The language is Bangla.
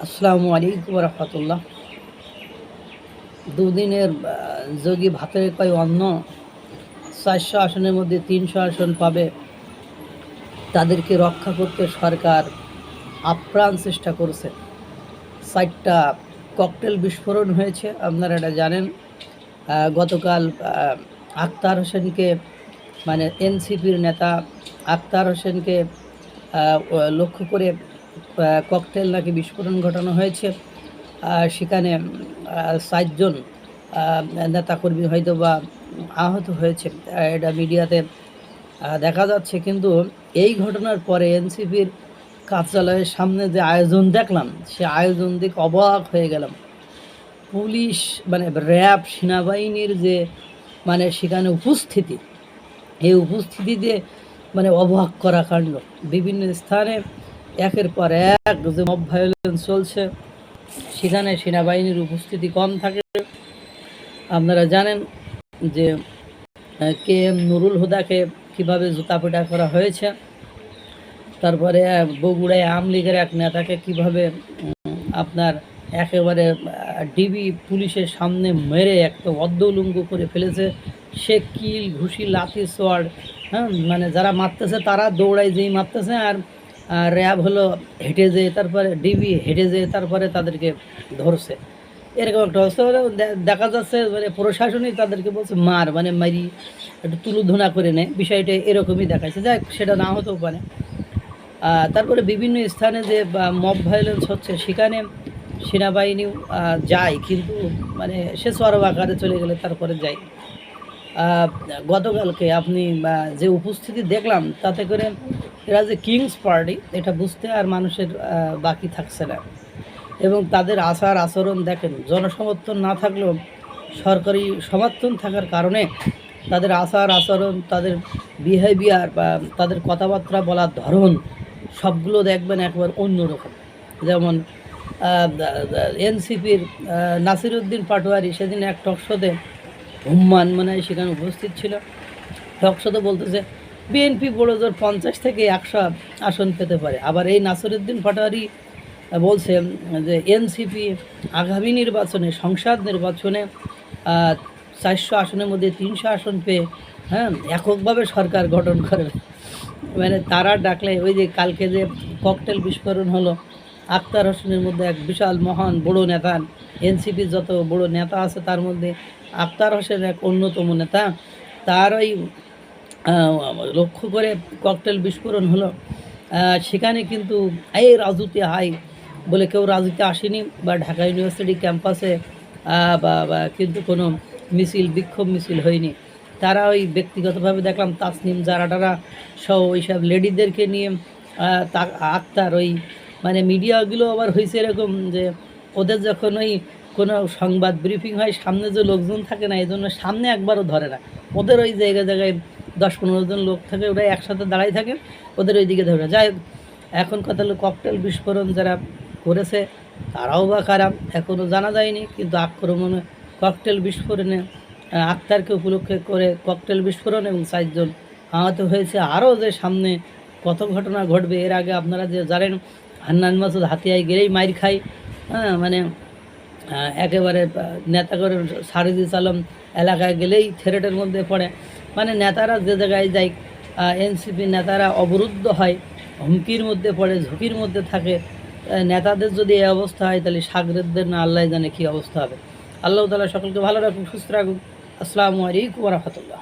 আসসালামু আলাইকুম রহমতুল্লাহ। দুদিনের যোগী ভাতের কয় অন্ন 400 আসনের মধ্যে 300 আসন পাবে, তাদেরকে রক্ষা করতে সরকার আপ্রাণ চেষ্টা করছে। 4টা ককটেল বিস্ফোরণ হয়েছে, আপনারা এটা জানেন। গতকাল আক্তার হোসেনকে, মানে এনসিপির নেতা আক্তার হোসেনকে লক্ষ্য করে ককটেল নাকি বিস্ফোরণ ঘটানো হয়েছে। সেখানে 4জন নেতাকর্মী হয়তো বা আহত হয়েছে, এটা মিডিয়াতে দেখা যাচ্ছে। কিন্তু এই ঘটনার পরে এনসিপির কার্যালয়ের সামনে যে আয়োজন দেখলাম, সে আয়োজন দেখে অবাক হয়ে গেলাম। পুলিশ, মানে র্যাব, সেনাবাহিনীর যে মানে সেখানে উপস্থিতি, এই উপস্থিতিতে মানে অবাক করা কাণ্ড। বিভিন্ন স্থানে একের পর এক যে মব ভায়োলেন্স চলছে, সেখানে সেনাবাহিনীর উপস্থিতি কম থাকে। আপনারা জানেন যে কে এম নুরুল হুদাকে কীভাবে জুতাপেটা করা হয়েছে, তারপরে বগুড়ায় আওয়ামী লীগের এক নেতাকে কীভাবে আপনার একেবারে ডিবি পুলিশের সামনে মেরে একটা অর্ধলুঙ্গ করে ফেলেছে। সে কিল, ঘুষি, লাঠি, সোয়ার্ড, হ্যাঁ, মানে যারা মারতেছে তারা দৌড়ায়, যেই মারতেছে, আর র্যাব হলো হেঁটে যেয়ে, তারপরে ডিবি হেঁটে যেয়ে তারপরে তাদেরকে ধরছে। এরকম একটা অবস্থা দেখা যাচ্ছে। মানে প্রশাসনই তাদেরকে বলছে মার, মানে মারি একটু তুলুধনা করে নেয়, বিষয়টা এরকমই দেখাচ্ছে। যাক, সেটা না হতেও পারে। তারপরে বিভিন্ন স্থানে যে মব ভায়োলেন্স হচ্ছে, সেখানে সেনাবাহিনীও যায়, কিন্তু মানে সে চরম আকারে চলে গেলে তারপরে যায়। গতকালকে আপনি যে উপস্থিতি দেখলাম, তাতে করে এরা যে কিংস পার্টি, এটা বুঝতে আর মানুষের বাকি থাকছে না। এবং তাদের আচার আচরণ দেখেন, জনসমর্থন না থাকলেও সরকারি সমর্থন থাকার কারণে তাদের আচার আচরণ, তাদের বিহেভিয়ার বা তাদের কথাবার্তা বলার ধরন, সবগুলো দেখবেন একবার অন্যরকম। যেমন এনসিপির নাসিরউদ্দিন পাটোয়ারি সেদিন এক টকশোতে, হুম্মান মানে সেখানে উপস্থিত ছিল, টকশোতে বলতেছে বিএনপি বড় জোর 50 থেকে 100 আসন পেতে পারে। আবার এই নাসিরউদ্দিন পাটোয়ারি বলছে যে এনসিপি আগামী নির্বাচনে, সংসদ নির্বাচনে 400 আসনের মধ্যে 300 আসন পেয়ে, হ্যাঁ, এককভাবে সরকার গঠন করবে। মানে তারা ডাকলে, ওই যে কালকে যে ককটেল বিস্ফোরণ হলো, আক্তার হোসেনের মধ্যে এক বিশাল মহান বড় নেতা, এনসিপির যত বড় নেতা আছে তার মধ্যে আক্তার হোসেন এক অন্যতম নেতা, তার ওই লক্ষ্য করে ককটেল বিস্ফোরণ হলো। সেখানে কিন্তু এই রাজুতে হাই বলে কেউ রাজুতে আসেনি, বা ঢাকা ইউনিভার্সিটি ক্যাম্পাসে বা কিন্তু কোনো মিছিল, বিক্ষোভ মিছিল হয়নি। তারা ওই ব্যক্তিগতভাবে দেখলাম তাসনিম জারাটারা সহ ওইসব লেডিদেরকে নিয়ে আক্তার ওই, মানে মিডিয়াগুলো আবার হয়েছে এরকম যে ওদের যখন ওই কোনো সংবাদ ব্রিফিং হয়, সামনে যে লোকজন থাকে না, এই জন্য সামনে একবারও ধরে না। ওদের ওই জায়গায় জায়গায় 10-15 জন লোক থাকে, ওরা একসাথে দাঁড়াই থাকে, ওদের ওই দিকে ধরে না। যাই হোক, এখন কথা হলো ককটেল বিস্ফোরণ যারা করেছে তারাও বা খারাপ এখনও জানা যায়নি, কিন্তু আক্রমণে ককটেল বিস্ফোরণে আক্তারকে উপলক্ষে করে ককটেল বিস্ফোরণ এবং 4 জন আহত হয়েছে। আরও যে সামনে কত ঘটনা ঘটবে। এর আগে আপনারা যে জানেন, হান্নান মাসুদ হাতিয়ায় গেলেই মাইর খায়, হ্যাঁ, মানে একেবারে নেতা করে সারিদুল আলম এলাকায় গেলেই থ্রেটের মধ্যে পড়ে। মানে নেতারা যে জায়গায় যায়, এনসিপি নেতারা অবরুদ্ধ হয়, হুমকির মধ্যে পড়ে, ঝুঁকির মধ্যে থাকে। নেতাদের যদি এই অবস্থা হয়, তাহলে সাগরেদদের না আল্লাহ জানে কী অবস্থা হবে। আল্লাহ তাআলা সকলকে ভালো রাখুন, সুস্থ রাখুন। আসসালামু আলাইকুম ওয়া রাহমাতুল্লাহ।